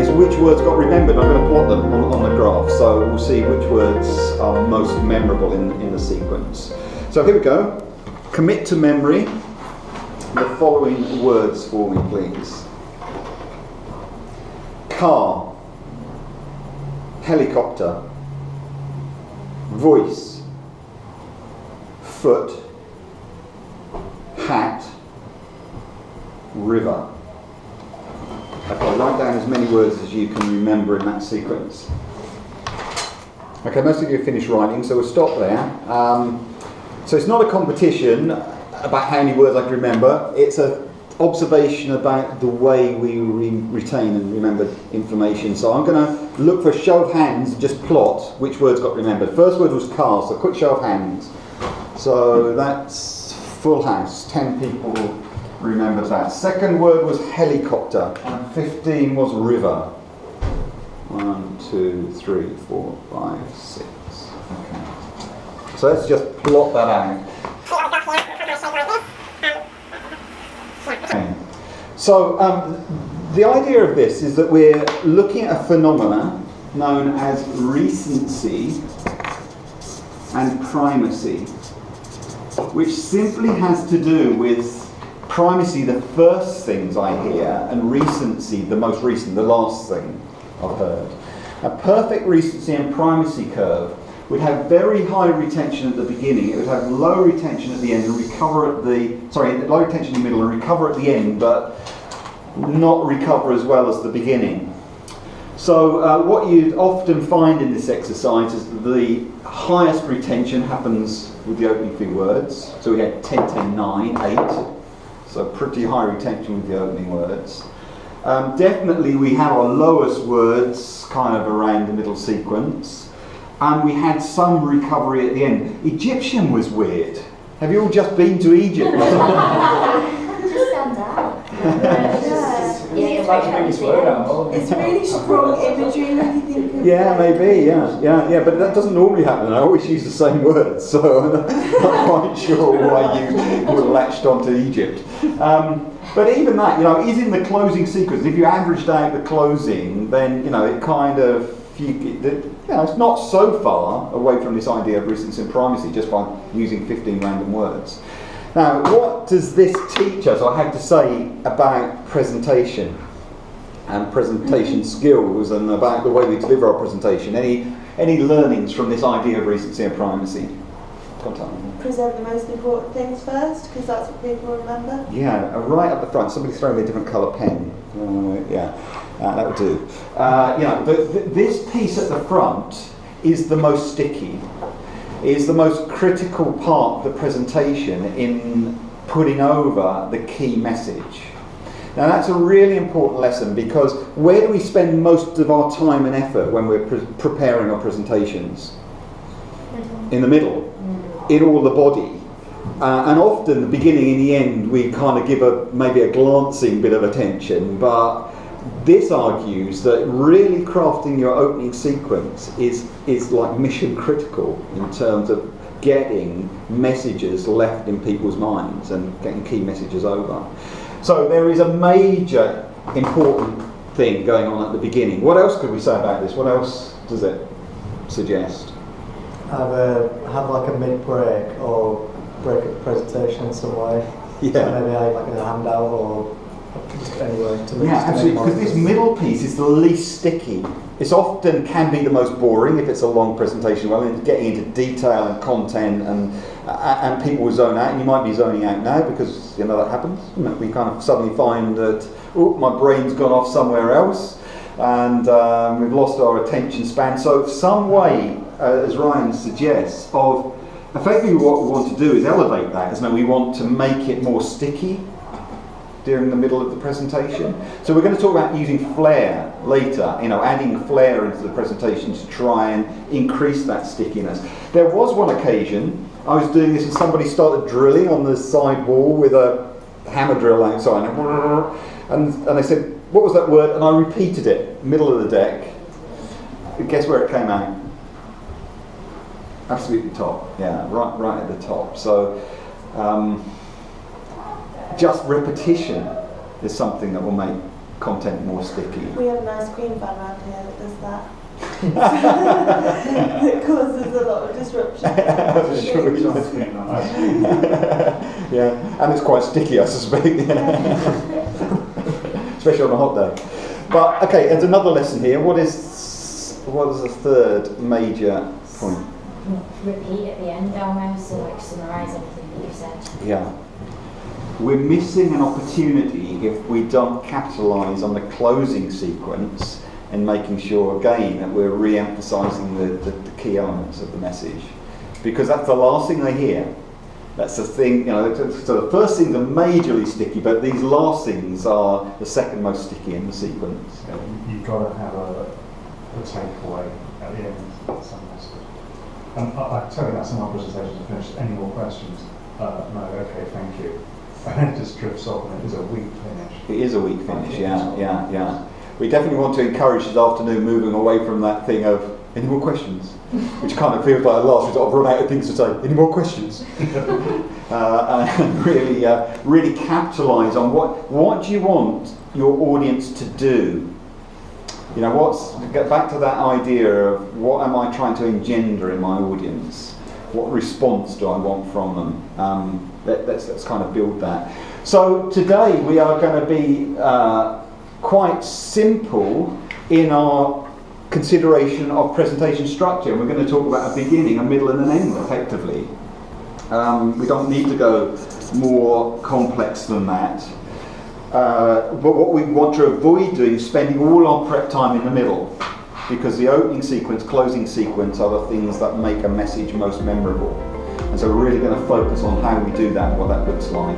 is which words got remembered. I'm going to plot them on the graph, so we'll see which words are most memorable in the sequence. So here we go. Commit to memory the following words for me, please. Car, helicopter, voice, foot, hat, river. Okay, write down as many words as you can remember in that sequence. Okay, most of you have finished writing, so we'll stop there. So it's not a competition about how many words I can remember. It's an observation about the way we retain and remember information. So I'm going to look for a show of hands and just plot which words got remembered. First word was car, so quick show of hands. So that's full house, 10 people remembered that. Second word was helicopter, and 15 was river. 1, 2, 3, 4, 5, 6. Okay. So let's just plot that out. Okay. So the idea of this is that we're looking at a phenomena known as recency and primacy, which simply has to do with primacy, the first things I hear, and recency, the most recent, the last thing I've heard. A perfect recency and primacy curve would have very high retention at the beginning. It would have low retention at the end and recover at low retention in the middle and recover at the end, but not recover as well as the beginning. So what you'd often find in this exercise is that the highest retention happens with the opening few words. So we had 10, 10, 9, 8. So pretty high retention with the opening words. Definitely we have our lowest words kind of around the middle sequence. And we had some recovery at the end. Egyptian was weird. Have you all just been to Egypt? It just stands out. It's really strong imagery when you think of Yeah, maybe, yeah, but that doesn't normally happen. I always use the same words, so I'm not quite sure why you were latched onto Egypt. But even that, is in the closing sequence. If you averaged out the closing, then, it kind of, it's not so far away from this idea of recency and primacy just by using 15 random words. Now, what does this teach us, or have to say about presentation and presentation skills, and about the way we deliver our presentation? Any learnings from this idea of recency and primacy? Present the most important things first, because that's what people remember. Yeah, right up the front. Somebody's throwing me a different colour pen. That would do. This piece at the front is the most sticky. Is the most critical part of the presentation in putting over the key message. Now that's a really important lesson, because where do we spend most of our time and effort when we're preparing our presentations? In the middle, in all the body. And often the beginning and the end we kind of give maybe a glancing bit of attention, but this argues that really crafting your opening sequence is like mission critical in terms of getting messages left in people's minds and getting key messages over. So there is a major important thing going on at the beginning. What else could we say about this? What else does it suggest? Have like a mid-break or break a presentation in some way. Yeah. So maybe like a handout or just anyway. Absolutely, because this middle piece is the least sticky. It often can be the most boring if it's a long presentation. Well, getting into detail and content and people will zone out, and you might be zoning out now because that happens. We kind of suddenly find that my brain's gone off somewhere else, and we've lost our attention span. So some way, as Ryan suggests, of effectively what we want to do is elevate that, isn't it? We want to make it more sticky during the middle of the presentation. So we're going to talk about using flair later, adding flair into the presentation to try and increase that stickiness. There was one occasion I was doing this and somebody started drilling on the side wall with a hammer drill outside, and they said, "What was that word?" And I repeated it, middle of the deck. Guess where it came out? Absolutely top. Yeah, right at the top. So just repetition is something that will make content more sticky. We have an ice cream van around here that does that. It causes a lot of disruption. Yeah, and it's quite sticky, I suspect. Especially on a hot day. But okay, there's another lesson here. What is the third major point? Repeat at the end almost, so like summarise everything that you've said. Yeah. We're missing an opportunity if we don't capitalise on the closing sequence and making sure again that we're re-emphasising the key elements of the message. Because that's the last thing they hear. That's the thing, so the first things are majorly sticky, but these last things are the second most sticky in the sequence. Yeah, you've got to have a takeaway at the end of some message. And I tell you that some of our presentations are finished. Any more questions? No, okay, thank you. And then it just drifts off and it is a weak finish. It is a weak finish, yeah. We definitely want to encourage this afternoon moving away from that thing of, any more questions? Which kind of feels like at last we've got to run out of things to say, any more questions? And really capitalise on what do you want your audience to do? Get back to that idea of what am I trying to engender in my audience? What response do I want from them? Let's kind of build that. So today we are going to be quite simple in our consideration of presentation structure. And we're going to talk about a beginning, a middle and an end effectively. We don't need to go more complex than that. But what we want to avoid doing is spending all our prep time in the middle, because the opening sequence, closing sequence are the things that make a message most memorable. And so we're really going to focus on how we do that and what that looks like.